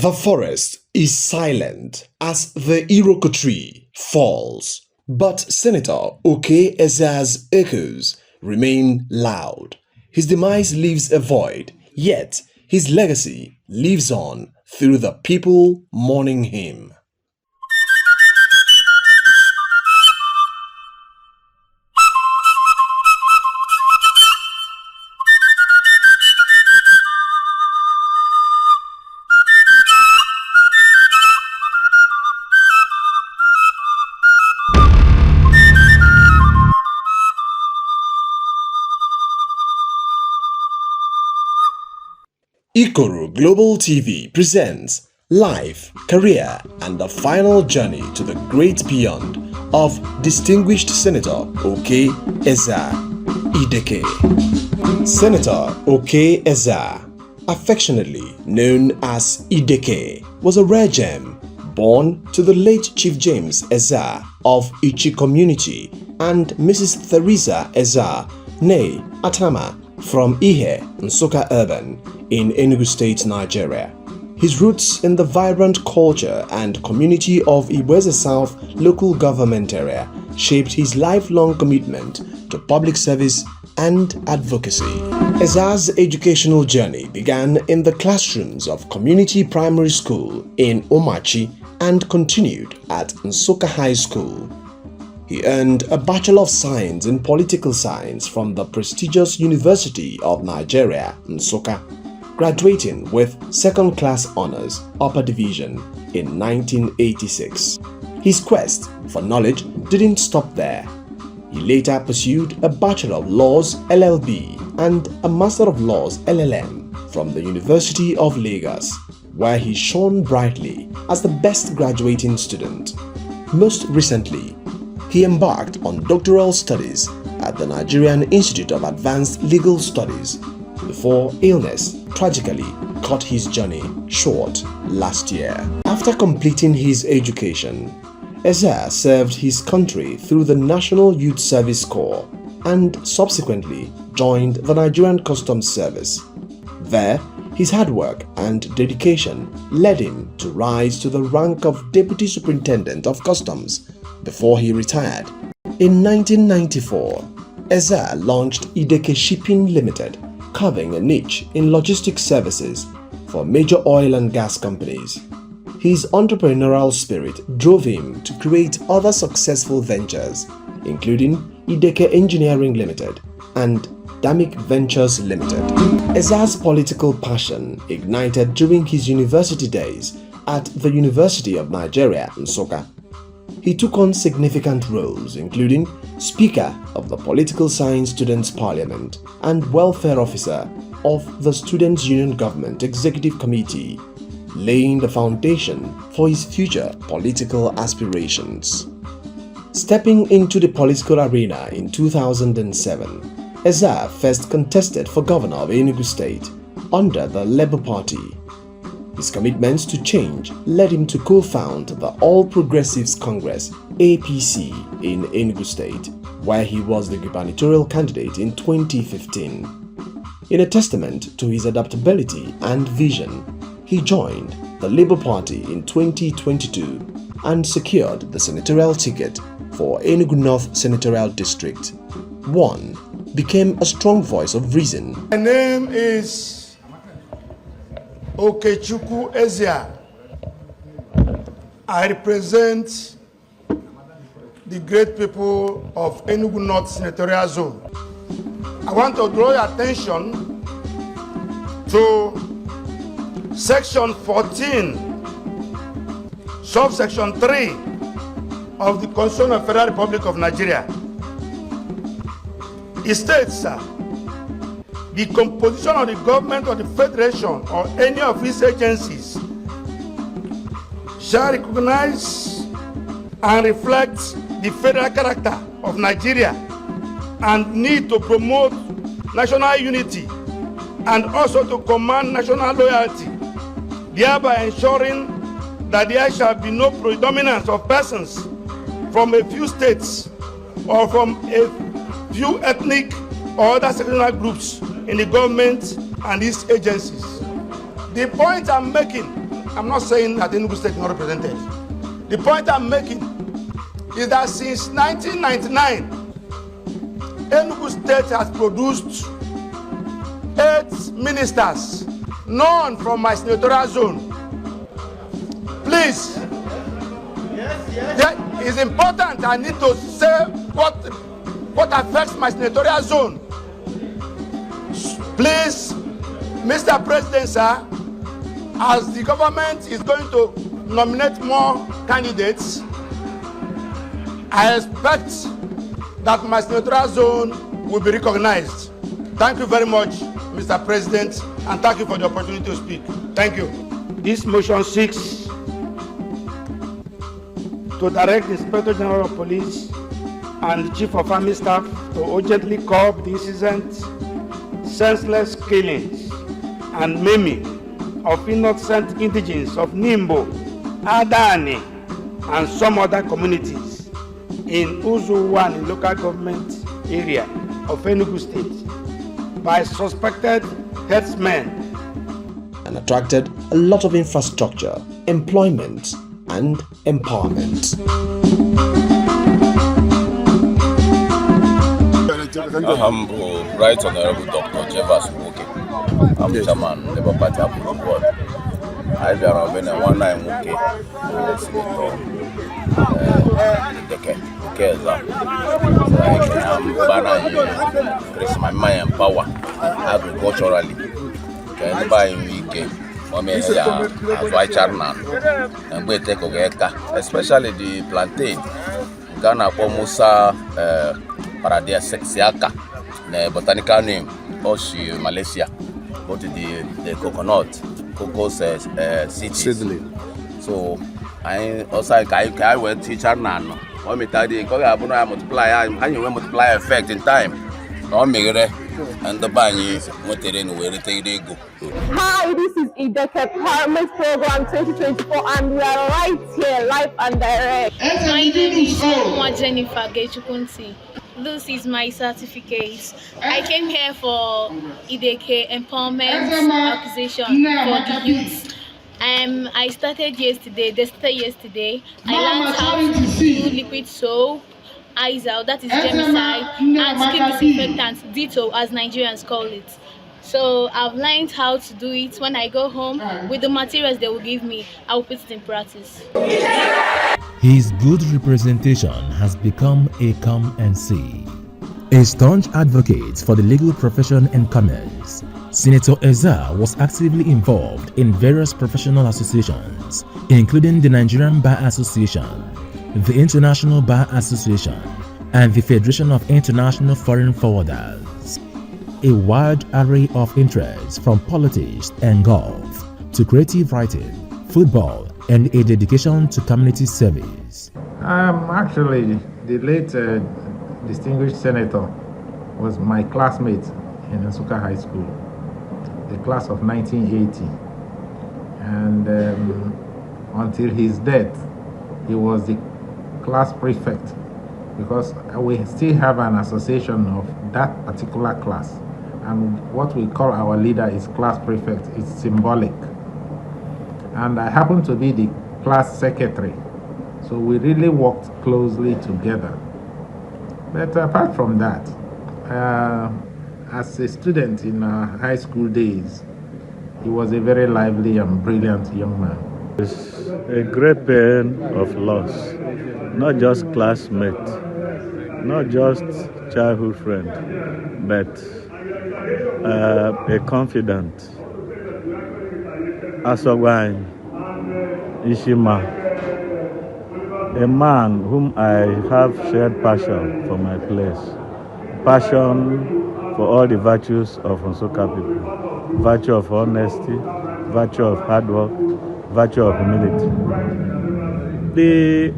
The forest is silent as the Iroko tree falls, but Senator Okey Ezea's echoes remain loud. His demise leaves a void, yet his legacy lives on through the people mourning him. Ikoro Global TV presents Life, Career and the Final Journey to the Great Beyond of Distinguished Senator Okey Ezea, Ideke. Senator Okey Ezea, affectionately known as Ideke, was a rare gem born to the late Chief James Ezea of Ichi community and Mrs. Theresa Ezea, née Atama, from Ihe, Nsukka Urban, in Enugu State, Nigeria. His roots in the vibrant culture and community of Iweze South local government area shaped his lifelong commitment to public service and advocacy. Ezea's educational journey began in the classrooms of community primary school in Omachi and continued at Nsukka High School. He earned a Bachelor of Science in Political Science from the prestigious University of Nigeria, Nsukka, graduating with second-class honors upper division in 1986. His quest for knowledge didn't stop there. He later pursued a Bachelor of Laws LLB and a Master of Laws LLM from the University of Lagos, where he shone brightly as the best graduating student. Most recently, he embarked on doctoral studies at the Nigerian Institute of Advanced Legal Studies before illness tragically cut his journey short last year. After completing his education, Ezea served his country through the National Youth Service Corps and subsequently joined the Nigerian Customs Service. There, his hard work and dedication led him to rise to the rank of Deputy Superintendent of Customs before he retired. In 1994, Ezea launched Ideke Shipping Limited, carving a niche in logistics services for major oil and gas companies. His entrepreneurial spirit drove him to create other successful ventures, including Ideke Engineering Limited and Damic Ventures Limited. Ezea's political passion ignited during his university days at the University of Nigeria, Nsukka. He took on significant roles including Speaker of the Political Science Students' Parliament and Welfare Officer of the Students' Union Government Executive Committee, laying the foundation for his future political aspirations. Stepping into the political arena in 2007, Ezea first contested for governor of Enugu State under the Labour Party. His commitments to change led him to co-found the All Progressives Congress (APC) in Enugu State, where he was the gubernatorial candidate in 2015. In a testament to his adaptability and vision, he joined the Labour Party in 2022 and secured the senatorial ticket for Enugu North Senatorial District. 1. Became a strong voice of reason. My name is Okey Ezea. I represent the great people of Enugu North Senatorial Zone. I want to draw your attention to Section 14, Subsection 3 of the Constitution of the Federal Republic of Nigeria. It states, the composition of the government of the Federation or any of its agencies shall recognize and reflect the federal character of Nigeria and need to promote national unity and also to command national loyalty, thereby ensuring that there shall be no predominance of persons from a few states or from a few ethnic or other sectional groups in the government and its agencies. The point I'm making I'm not saying that Enugu State is not represented. The point I'm making is that since 1999, Enugu State has produced 8 ministers, none from my senatorial zone. Please, it's important. I need to say what affects my senatorial zone. Please, Mr. President, sir, as the government is going to nominate more candidates, I expect that my senatorial zone will be recognized. Thank you very much, Mr. President, and thank you for the opportunity to speak. Thank you. This motion seeks to direct the Inspector General of Police and the Chief of Army Staff to urgently curb the incessant, senseless killings and maiming of innocent indigents of Nimbo, Adani, and some other communities in Uzuwani local government area of Enugu State by suspected herdsmen. And attracted a lot of infrastructure, employment, and empowerment. I'm Right Honorable Dr. Jeffers Woke. I'm Chairman Labour Party Approval Board. I've been a one-time Woke Senator Okey Ezea. I'm banner increase my mind and power agriculturally. Can buy in Wike. Especially the plantain. Ghana Musa Paradia Sexiaka, the botanical name, Oshi Malaysia. Go to the coconut, cocoa seedling. So I also I will teacher now. What me tell you, I multiply, and you will multiply effect in time. No me and the banyi motoring where they go. Hi, this is Ideke Parliament Program 2024, and we are right here, live and direct. My name is Jennifer Gechukunti. This is my certificate. I came here for Ideke Empowerment Acquisition for the youth. I started yesterday. I learned how to do liquid soap, Izal, that is germicide, and skin disinfectant, ditto as Nigerians call it. So I've learned how to do it. When I go home with the materials they will give me, I will put it in practice. His good representation has become a come and see. A staunch advocate for the legal profession and commerce, Senator Ezea was actively involved in various professional associations, including the Nigerian Bar Association, the International Bar Association, and the Federation of International Foreign Forwarders. A wide array of interests from politics and golf to creative writing, football, and a dedication to community service. Actually, the late distinguished senator was my classmate in Nsukka High School, the class of 1980. And until his death, he was the class prefect, because we still have an association of that particular class, and what we call our leader is class prefect. It's symbolic, and I happen to be the class secretary, so we really worked closely together. But apart from that, as a student in our high school days, he was a very lively and brilliant young man. It's a great pain of loss, not just classmate, not just childhood friend, but a confidant. Asogwany Ishima, a man whom I have shared passion for my place, passion for all the virtues of Nsukka people, virtue of honesty, virtue of hard work, virtue of humility. The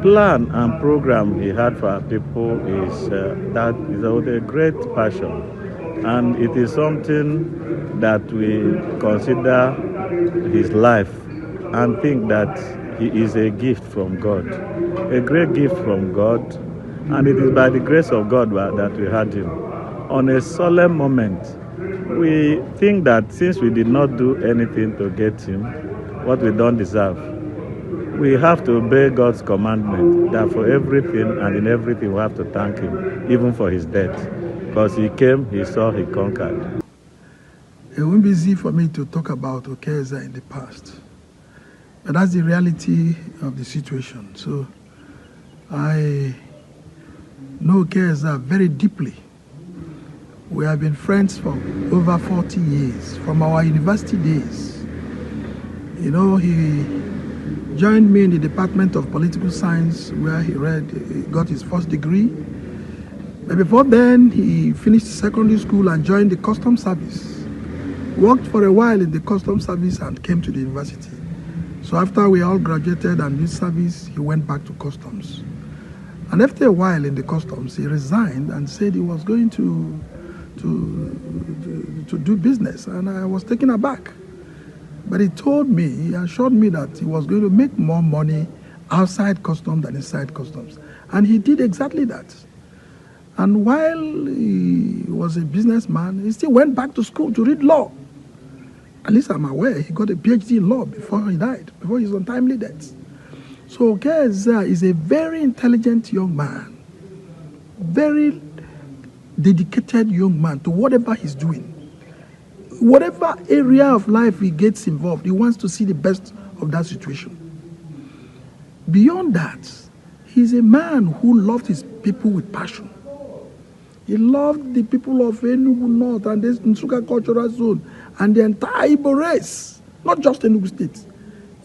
plan and program he had for our people is a great passion, and it is something that we consider his life and think that he is a gift from God, a great gift from God, and it is by the grace of God that we had him. On a solemn moment, we think that since we did not do anything to get him, what we don't deserve. We have to obey God's commandment that for everything and in everything we have to thank Him, even for His death. Because He came, He saw, He conquered. It won't be easy for me to talk about Okey Ezea in the past. But that's the reality of the situation. So I know Okey Ezea very deeply. We have been friends for over 40 years, from our university days. You know, he joined me in the Department of Political Science, where he got his first degree. But before then, he finished secondary school and joined the Customs Service. Worked for a while in the Customs Service and came to the university. So after we all graduated and did service, he went back to Customs. And after a while in the Customs, he resigned and said he was going to do business, and I was taken aback. But he assured me that he was going to make more money outside Customs than inside Customs. And he did exactly that. And while he was a businessman, he still went back to school to read law. At least I'm aware he got a PhD in law before he died, before his untimely death. So Okey Ezea is a very intelligent young man, very dedicated young man to whatever he's doing. Whatever area of life he gets involved, he wants to see the best of that situation. Beyond that, he's a man who loved his people with passion. He loved the people of Enugu North and the Nsukka Cultural Zone and the entire Igbo race, not just Enugu State.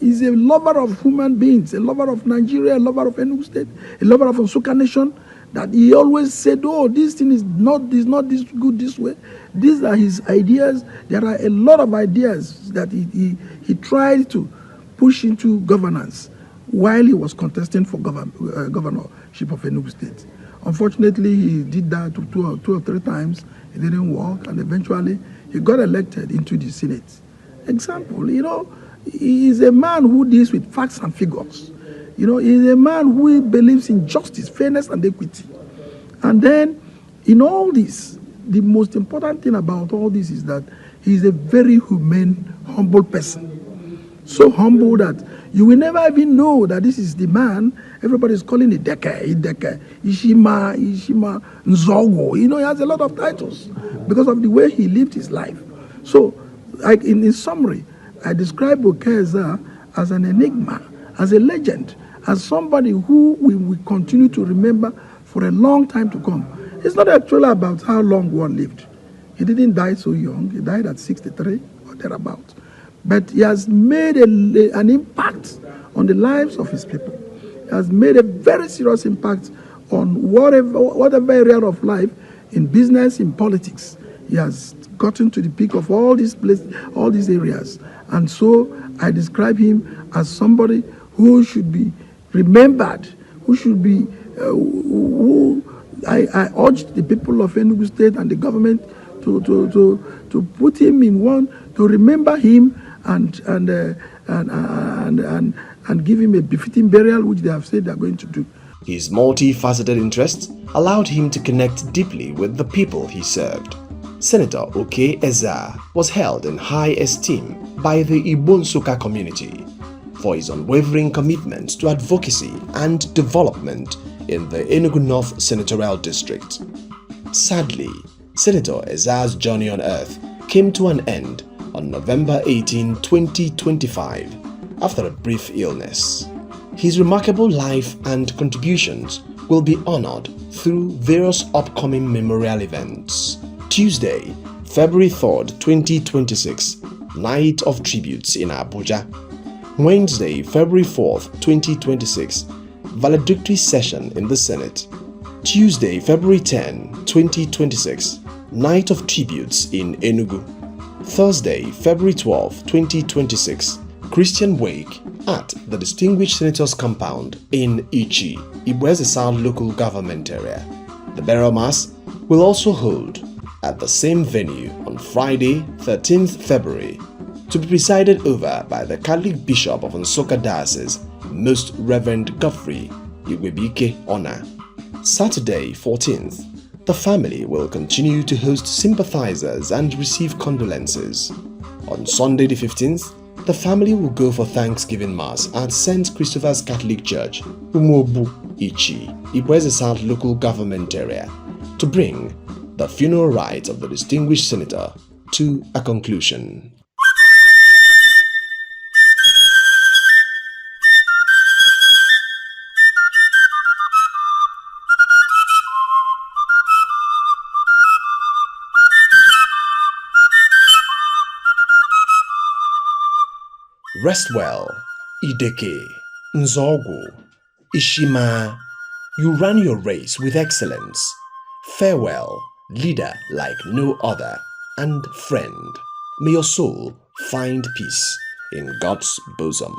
He's a lover of human beings, a lover of Nigeria, a lover of Enugu State, a lover of Nsukka Nation. That he always said, oh, this thing is not this good this way. These are his ideas. There are a lot of ideas that he tried to push into governance while he was contesting for governorship of Enugu State. Unfortunately, he did that two or three times. It didn't work, and eventually he got elected into the Senate. Example, you know, he is a man who deals with facts and figures. You know, he's a man who believes in justice, fairness, and equity. And then, in all this, the most important thing about all this is that he's a very humane, humble person. So humble that you will never even know that this is the man everybody's calling Ideke, Ishima, Nzogo. You know, he has a lot of titles because of the way he lived his life. So, in summary, I describe Okey Ezea as an enigma, as a legend, as somebody who we will continue to remember for a long time to come. It's not actually about how long one lived. He didn't die so young. He died at 63 or thereabout. But he has made an impact on the lives of his people. He has made a very serious impact on whatever area of life, in business, in politics. He has gotten to the peak of all these places, all these areas. And so I describe him as somebody who should be remembered, who should be, I urge the people of Enugu State and the government to put him in one, to remember him and give him a befitting burial, which they have said they are going to do. His multifaceted interests allowed him to connect deeply with the people he served. Senator Okey Ezea was held in high esteem by the Igbo Nsukka community for his unwavering commitment to advocacy and development in the Enugu North Senatorial District. Sadly, Senator Ezea's journey on earth came to an end on November 18, 2025, after a brief illness. His remarkable life and contributions will be honored through various upcoming memorial events. Tuesday, February 3rd, 2026, Night of Tributes in Abuja. Wednesday, February 4th, 2026, Valedictory Session in the Senate. Tuesday, February 10, 2026, Night of Tributes in Enugu. Thursday, February 12, 2026, Christian Wake at the Distinguished Senators Compound in Ichi, Igbo Ezea local government area. The burial mass will also hold at the same venue on Friday, 13th February, to be presided over by the Catholic Bishop of Nsukka Diocese, Most Reverend Godfrey Igwebike Ona. Saturday, 14th, the family will continue to host sympathizers and receive condolences. On Sunday the 15th, the family will go for Thanksgiving Mass at St. Christopher's Catholic Church, Umobu, Ichi, Ikweze South local government area, to bring the funeral rites of the distinguished senator to a conclusion. Rest well, Ideke, Nzogu, Ishima. You ran your race with excellence. Farewell, leader like no other, and friend. May your soul find peace in God's bosom.